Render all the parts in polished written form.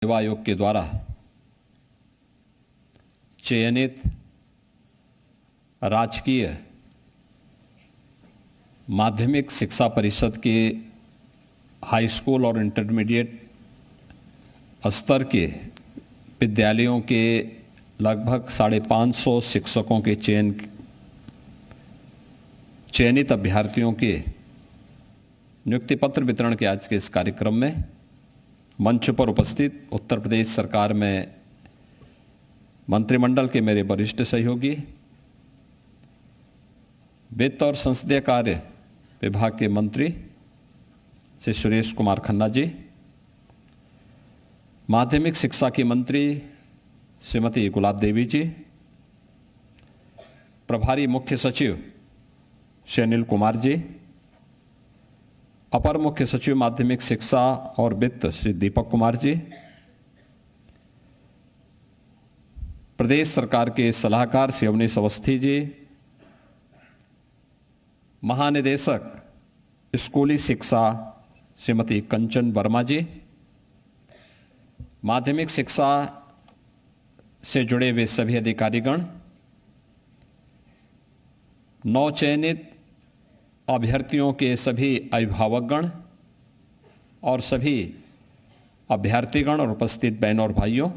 सेवा आयोग के द्वारा चयनित राजकीय माध्यमिक शिक्षा परिषद के हाई स्कूल और इंटरमीडिएट स्तर के विद्यालयों के लगभग 550 शिक्षकों के चयनित अभ्यर्थियों के नियुक्ति पत्र वितरण के आज के इस कार्यक्रम में मंच पर उपस्थित उत्तर प्रदेश सरकार में मंत्रिमंडल के मेरे वरिष्ठ सहयोगी, वित्त और संसदीय कार्य विभाग के मंत्री श्री सुरेश कुमार खन्ना जी, माध्यमिक शिक्षा की मंत्री श्रीमती गुलाब देवी जी, प्रभारी मुख्य सचिव श्री अनिल कुमार जी, अपर मुख्य सचिव माध्यमिक शिक्षा और वित्त श्री दीपक कुमार जी, प्रदेश सरकार के सलाहकार श्री अवनीश अवस्थी जी, महानिदेशक स्कूली शिक्षा श्रीमती कंचन वर्मा जी, माध्यमिक शिक्षा से जुड़े हुए सभी अधिकारीगण, नवचयनित अभ्यर्थियों के सभी अभिभावकगण और सभी अभ्यर्थीगण और उपस्थित बहनों और भाइयों,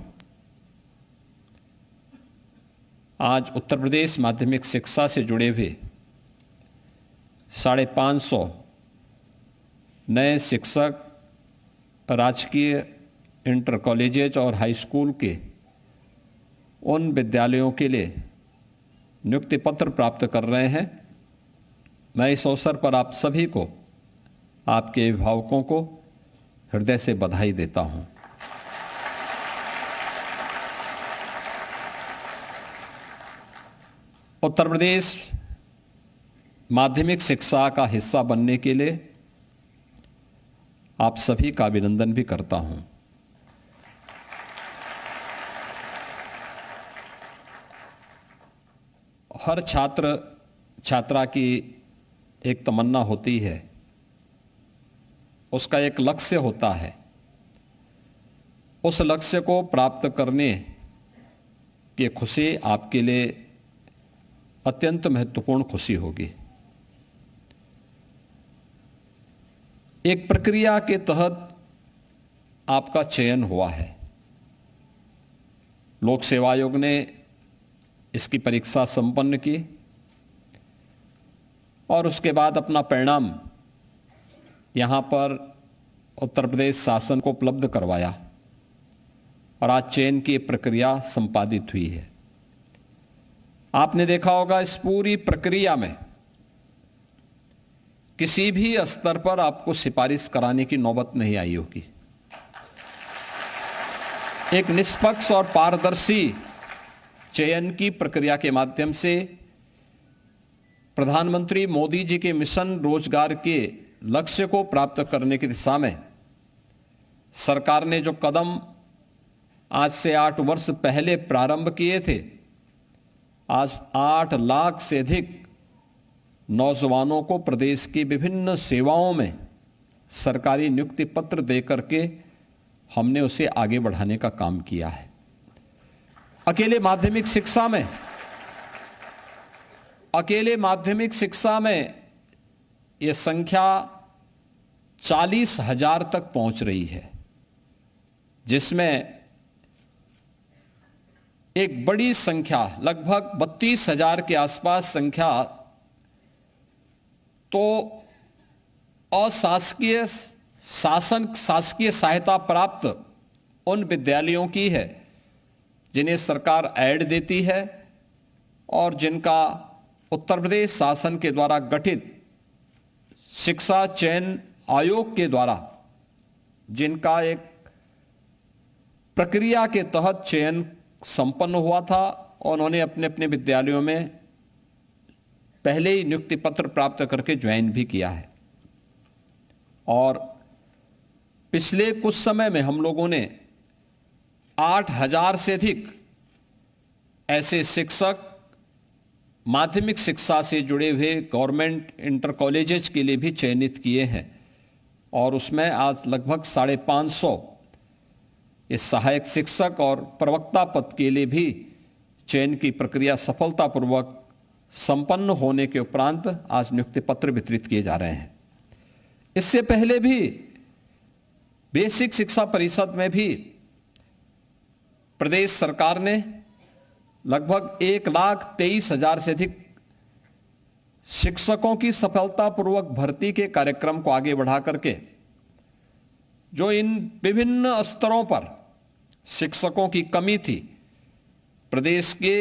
आज उत्तर प्रदेश माध्यमिक शिक्षा से जुड़े हुए 550 नए शिक्षक राजकीय इंटर कॉलेजेज और हाई स्कूल के उन विद्यालयों के लिए नियुक्ति पत्र प्राप्त कर रहे हैं। मैं इस अवसर पर आप सभी को, आपके अभिभावकों को हृदय से बधाई देता हूं। उत्तर प्रदेश माध्यमिक शिक्षा का हिस्सा बनने के लिए आप सभी का अभिनंदन भी करता हूं। हर छात्र छात्रा की एक तमन्ना होती है, उसका एक लक्ष्य होता है। उस लक्ष्य को प्राप्त करने की खुशी आपके लिए अत्यंत महत्वपूर्ण खुशी होगी। एक प्रक्रिया के तहत आपका चयन हुआ है। लोक सेवा आयोग ने इसकी परीक्षा संपन्न की और उसके बाद अपना परिणाम यहाँ पर उत्तर प्रदेश शासन को उपलब्ध करवाया और आज चयन की प्रक्रिया संपादित हुई है। आपने देखा होगा इस पूरी प्रक्रिया में किसी भी स्तर पर आपको सिफारिश कराने की नौबत नहीं आई होगी। एक निष्पक्ष और पारदर्शी चयन की प्रक्रिया के माध्यम से प्रधानमंत्री मोदी जी के मिशन रोजगार के लक्ष्य को प्राप्त करने की दिशा में सरकार ने जो कदम आज से 8 वर्ष पहले प्रारंभ किए थे, आज 8 लाख से अधिक नौजवानों को प्रदेश की विभिन्न सेवाओं में सरकारी नियुक्ति पत्र देकर के हमने उसे आगे बढ़ाने का काम किया है। अकेले माध्यमिक शिक्षा में यह संख्या 40,000 तक पहुंच रही है, जिसमें एक बड़ी संख्या लगभग 32,000 के आसपास संख्या तो अशासकीय शासकीय सहायता प्राप्त उन विद्यालयों की है जिन्हें सरकार ऐड देती है और जिनका उत्तर प्रदेश शासन के द्वारा गठित शिक्षा चयन आयोग के द्वारा जिनका एक प्रक्रिया के तहत चयन संपन्न हुआ था और उन्होंने अपने अपने विद्यालयों में पहले ही नियुक्ति पत्र प्राप्त करके ज्वाइन भी किया है। और पिछले कुछ समय में हम लोगों ने 8,000 से अधिक ऐसे शिक्षक माध्यमिक शिक्षा से जुड़े हुए गवर्नमेंट इंटर कॉलेजेस के लिए भी चयनित किए हैं और उसमें आज लगभग 550 इस सहायक शिक्षक और प्रवक्ता पद के लिए भी चयन की प्रक्रिया सफलतापूर्वक संपन्न होने के उपरांत आज नियुक्ति पत्र वितरित किए जा रहे हैं। इससे पहले भी बेसिक शिक्षा परिषद में भी प्रदेश सरकार ने लगभग 1,23,000 से अधिक शिक्षकों की सफलतापूर्वक भर्ती के कार्यक्रम को आगे बढ़ा करके जो इन विभिन्न स्तरों पर शिक्षकों की कमी थी, प्रदेश के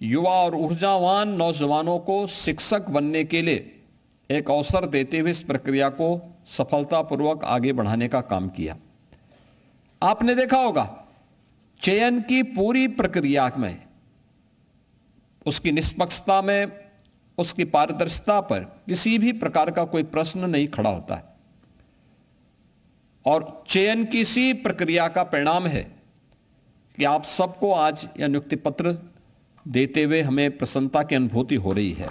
युवा और ऊर्जावान नौजवानों को शिक्षक बनने के लिए एक अवसर देते हुए इस प्रक्रिया को सफलतापूर्वक आगे बढ़ाने का काम किया। आपने देखा होगा चयन की पूरी प्रक्रिया में उसकी निष्पक्षता में, उसकी पारदर्शिता पर किसी भी प्रकार का कोई प्रश्न नहीं खड़ा होता है और चयन की इसी प्रक्रिया का परिणाम है कि आप सबको आज यह नियुक्ति पत्र देते हुए हमें प्रसन्नता की अनुभूति हो रही है।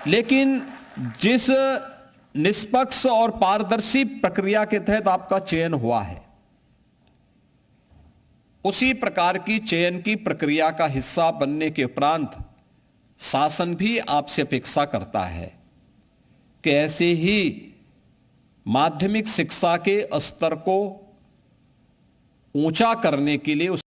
लेकिन जिस निष्पक्ष और पारदर्शी प्रक्रिया के तहत आपका चयन हुआ है, उसी प्रकार की चयन की प्रक्रिया का हिस्सा बनने के उपरांत शासन भी आपसे अपेक्षा करता है कि ऐसे ही माध्यमिक शिक्षा के स्तर को ऊंचा करने के लिए